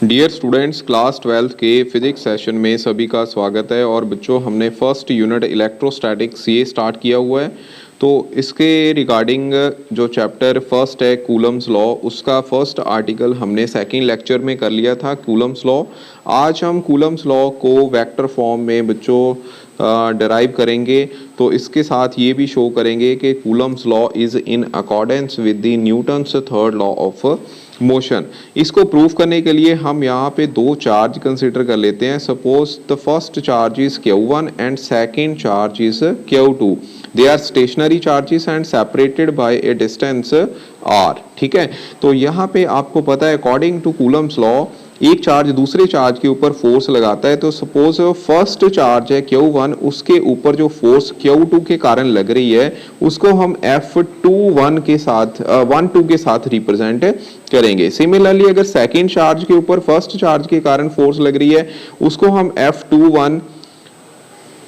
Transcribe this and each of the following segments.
Dear students, class 12th के physics session में सभी का स्वागत है। और बच्चों, हमने फर्स्ट यूनिट इलेक्ट्रोस्टैटिक्स ये स्टार्ट किया हुआ है। तो इसके रिगार्डिंग जो चैप्टर फर्स्ट है कूलम्स लॉ, उसका फर्स्ट आर्टिकल हमने सेकंड लेक्चर में कर लिया था, कूलम्स लॉ। आज हम कूलम्स लॉ को वेक्टर फॉर्म में बच्चों डराइव करेंगे। तो इसके साथ ये भी शो करेंगे कि Coulomb's law is in accordance with the Newton's third law of motion. इसको प्रूव करने के लिए हम यहाँ पे दो चार्ज कंसिडर कर लेते हैं। Suppose the first charge is Q1 and second charge is Q2। They are stationary charges and separated by a distance r। ठीक है, तो यहाँ पे आपको पता है अकॉर्डिंग टू कूलम्स लॉ एक चार्ज दूसरे चार्ज के ऊपर फोर्स लगाता है। तो सपोज फर्स्ट चार्ज है Q1, उसके ऊपर जो फोर्स Q2 के कारण लग रही है उसको हम F21 के साथ 1-2 के साथ रिप्रेजेंट करेंगे। सिमिलरली अगर सेकेंड चार्ज के ऊपर फर्स्ट चार्ज के कारण फोर्स लग रही है उसको हम F21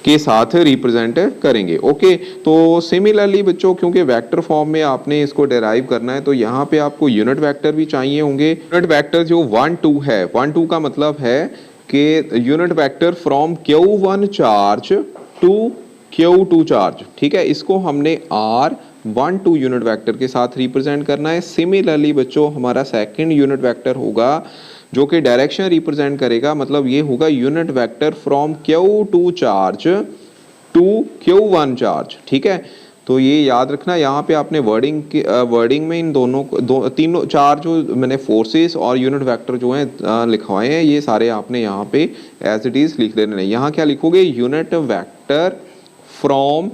के साथ रिप्रेजेंट करेंगे। ओके, तो सिमिलरली बच्चों, क्योंकि वेक्टर फॉर्म में आपने इसको डेराइव करना है तो यहाँ पे आपको यूनिट वेक्टर भी चाहिए होंगे। यूनिट वेक्टर जो 1-2 है, 1-2 का मतलब है कि unit vector from Q1 charge to Q2 charge. ठीक है, इसको हमने R12 यूनिट वेक्टर के साथ रिप्रेजेंट करना है। सिमिलरली बच्चों, हमारा सेकंड यूनिट वेक्टर होगा जो कि डायरेक्शन रिप्रेजेंट करेगा, मतलब ये होगा unit vector from Q2 charge to Q1 charge. ठीक है, तो ये याद रखना। यहाँ पे आपने वर्डिंग में इन तीनों चार जो मैंने फोर्सेस और यूनिट वेक्टर जो हैं लिखवाए हैं, ये सारे आपने यहाँ पे एज इट इज लिख लेने हैं। यहाँ क्या लिखोगे? यूनिट वेक्टर फ्रॉम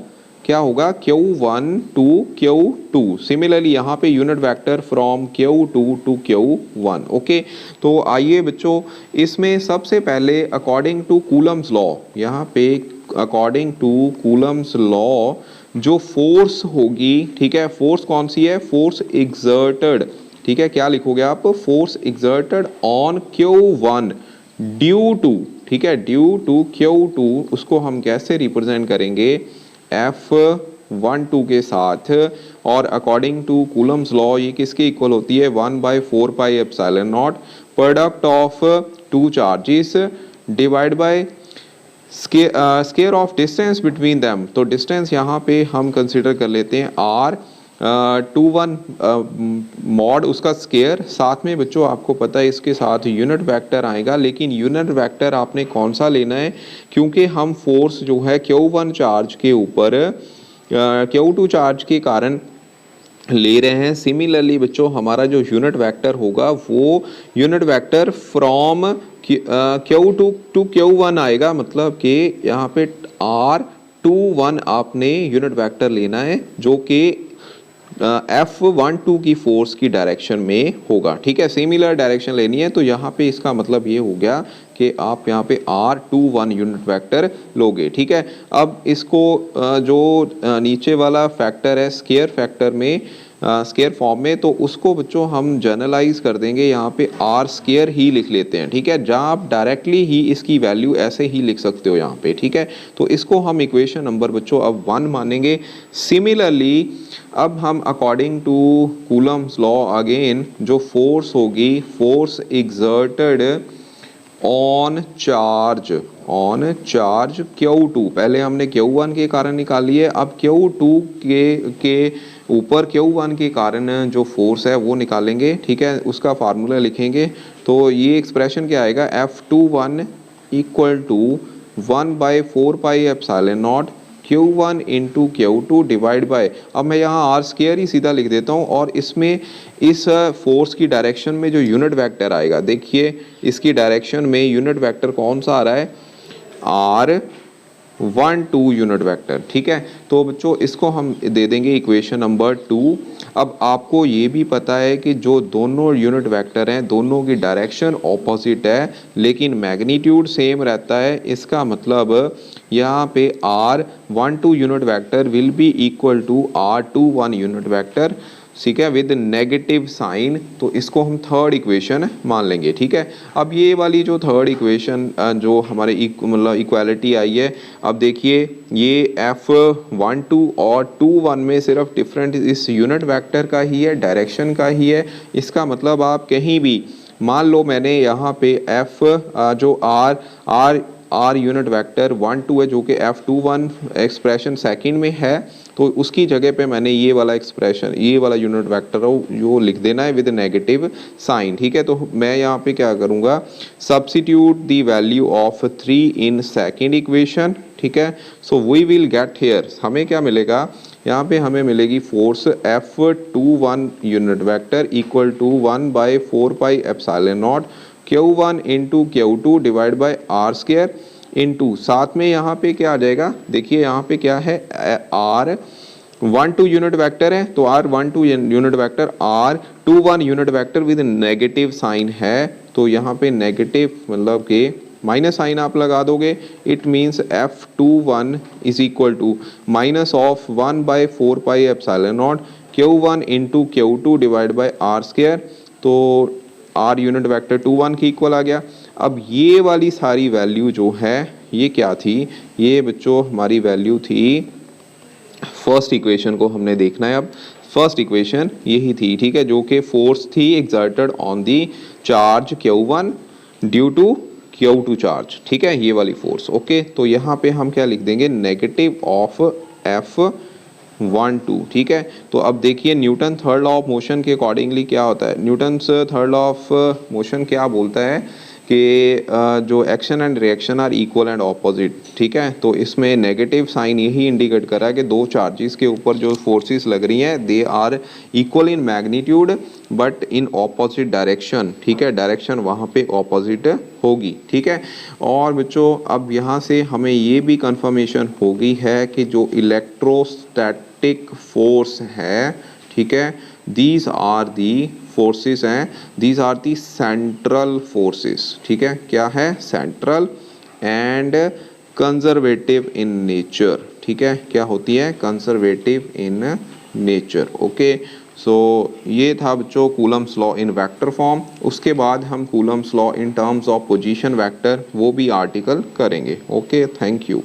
क्या होगा? Q1 to Q2। सिमिलरली यहाँ पे unit vector from Q2 to Q1। Okay, तो आइए बच्चों, इसमें सबसे पहले अकॉर्डिंग टू कूलम्स लॉ, यहाँ पे अकॉर्डिंग टू कूलम्स लॉ जो फोर्स होगी, ठीक है, फोर्स कौन सी है? Force exerted. ठीक है, क्या लिखोगे आप? Force exerted on Q1 due to, ठीक है, ड्यू टू Q2, उसको हम कैसे रिप्रेजेंट करेंगे? F12 के साथ। और अकॉर्डिंग टू कूलम्स लॉ ये किसके इक्वल होती है? 1/4πε0 product of two charges divide by square of distance between them. तो डिस्टेंस यहाँ पे हम कंसिडर कर लेते हैं R21 मॉड उसका स्केयर। साथ में बच्चों आपको पता है इसके साथ यूनिट वेक्टर आएगा, लेकिन यूनिट वेक्टर आपने कौन सा लेना है? क्योंकि हम फोर्स जो है Q1 चार्ज के ऊपर Q2 चार्ज के कारण ले रहे हैं। सिमिलरली बच्चों, हमारा जो यूनिट वेक्टर होगा वो unit vector from Q2 to Q1 आएगा, मतलब कि यहाँ पे R21 आपने यूनिट वेक्टर लेना है जो कि F12 की फोर्स की डायरेक्शन में होगा। ठीक है, सिमिलर डायरेक्शन लेनी है। तो यहाँ पे इसका मतलब ये हो गया कि आप यहाँ पे R21 यूनिट वेक्टर लोगे। ठीक है, अब इसको जो नीचे वाला फैक्टर है स्केयर फैक्टर में, स्केयर फॉर्म में, तो उसको बच्चों हम जनरलाइज कर देंगे, यहाँ पे आर स्केयर ही लिख लेते हैं। ठीक है, जहाँ आप डायरेक्टली ही इसकी वैल्यू ऐसे ही लिख सकते हो यहाँ पे। ठीक है, तो इसको हम इक्वेशन नंबर बच्चों अब 1 मानेंगे। सिमिलरली अब हम according to Coulomb's law again जो फोर्स होगी, force exerted on charge Q2, पहले हमने Q1 के कारण निकाली है, अब Q2 के ऊपर Q1 के कारण जो फोर्स है वो निकालेंगे। ठीक है, उसका फार्मूला लिखेंगे। तो ये एक्सप्रेशन क्या आएगा? F21 equal to 1/4πε0 Q1 into Q2 divide by, अब मैं यहाँ आर स्केयर ही सीधा लिख देता हूँ, और इसमें इस फोर्स की डायरेक्शन में जो यूनिट वेक्टर आएगा, देखिए इसकी डायरेक्शन में यूनिट वेक्टर कौन सा आ रहा है? R12 unit vector. ठीक है, तो बच्चों इसको हम दे देंगे इक्वेशन नंबर 2। अब आपको ये भी पता है कि जो दोनों यूनिट वेक्टर हैं दोनों की डायरेक्शन ऑपोजिट है लेकिन मैग्नीट्यूड सेम रहता है। इसका मतलब यहाँ पे R12 unit vector will be equal to R21 unit vector, ठीक है, विद नेगेटिव साइन। तो इसको हम थर्ड इक्वेशन मान लेंगे। ठीक है, अब ये वाली जो थर्ड इक्वेशन जो हमारे मतलब इक्वालिटी आई है, अब देखिए ये F12 और 21 में सिर्फ डिफरेंट इस यूनिट वेक्टर का ही है, डायरेक्शन का ही है। इसका मतलब आप कहीं भी मान लो मैंने यहाँ पे एफ जो आर यूनिट वेक्टर 1 2 है जो कि F21 एक्सप्रेशन सेकंड में है, तो उसकी जगह पे मैंने ये वाला एक्सप्रेशन, ये वाला यूनिट वेक्टर जो लिख देना है विद नेगेटिव साइन। ठीक है, तो मैं यहाँ पे क्या करूँगा, substitute the value of 3 in second equation. ठीक है, so we will get here, हमें क्या मिलेगा, यहाँ पे हमें मिलेगी force F21 unit vector equal to 1/4 pi epsilon naught Q1 into Q2 divide by R square into, साथ में यहाँ पे क्या आ जाएगा, देखिए यहाँ पे क्या है, R12 यूनिट वेक्टर है, तो R12 unit vector R21 unit vector with negative sign है, तो यहाँ पे नेगेटिव मतलब कि माइनस साइन आप लगा दोगे, it means F21 is equal to minus of 1/4 pi epsilon naught Q1 into Q2 divide by R square, तो आर यूनिट वेक्टर 21 की इक्वल आ गया। अब ये वाली सारी वैल्यू जो है ये क्या थी, ये बच्चों हमारी वैल्यू थी, फर्स्ट इक्वेशन को हमने देखना है। अब फर्स्ट इक्वेशन यही थी, ठीक है, जो कि फोर्स थी exerted on the charge Q1 due to Q2 charge. ठीक है, ये वाली फोर्स। ओके, तो यहाँ पे हम क्या लिख देंगे, नेगेटिव ऑफ F12। ठीक है, तो अब देखिए Newton third law of motion के अकॉर्डिंगली क्या होता है, Newton third law of motion क्या बोलता है कि जो action and reaction are equal and opposite. ठीक है, तो इसमें नेगेटिव साइन यही इंडिकेट कर रहा है कि दो चार्जेस के ऊपर जो फोर्सेस लग रही हैं they are equal in magnitude but in opposite direction. ठीक है, डायरेक्शन वहाँ पे ऑपोजिट होगी। ठीक है, और बच्चों अब यहाँ से हमें ये भी कंफर्मेशन हो गई है कि जो इलेक्ट्रोस्टैटिक फोर्स है, ठीक है, दीज आर दी फोर्सेस हैं, these are the central forces. ठीक है, क्या है, central and conservative in nature. ठीक है, क्या होती है, conservative in nature. Okay, so ये था बच्चों Coulomb's law in vector form. उसके बाद हम Coulomb's law in terms of position vector वो भी आर्टिकल करेंगे। Okay, thank you.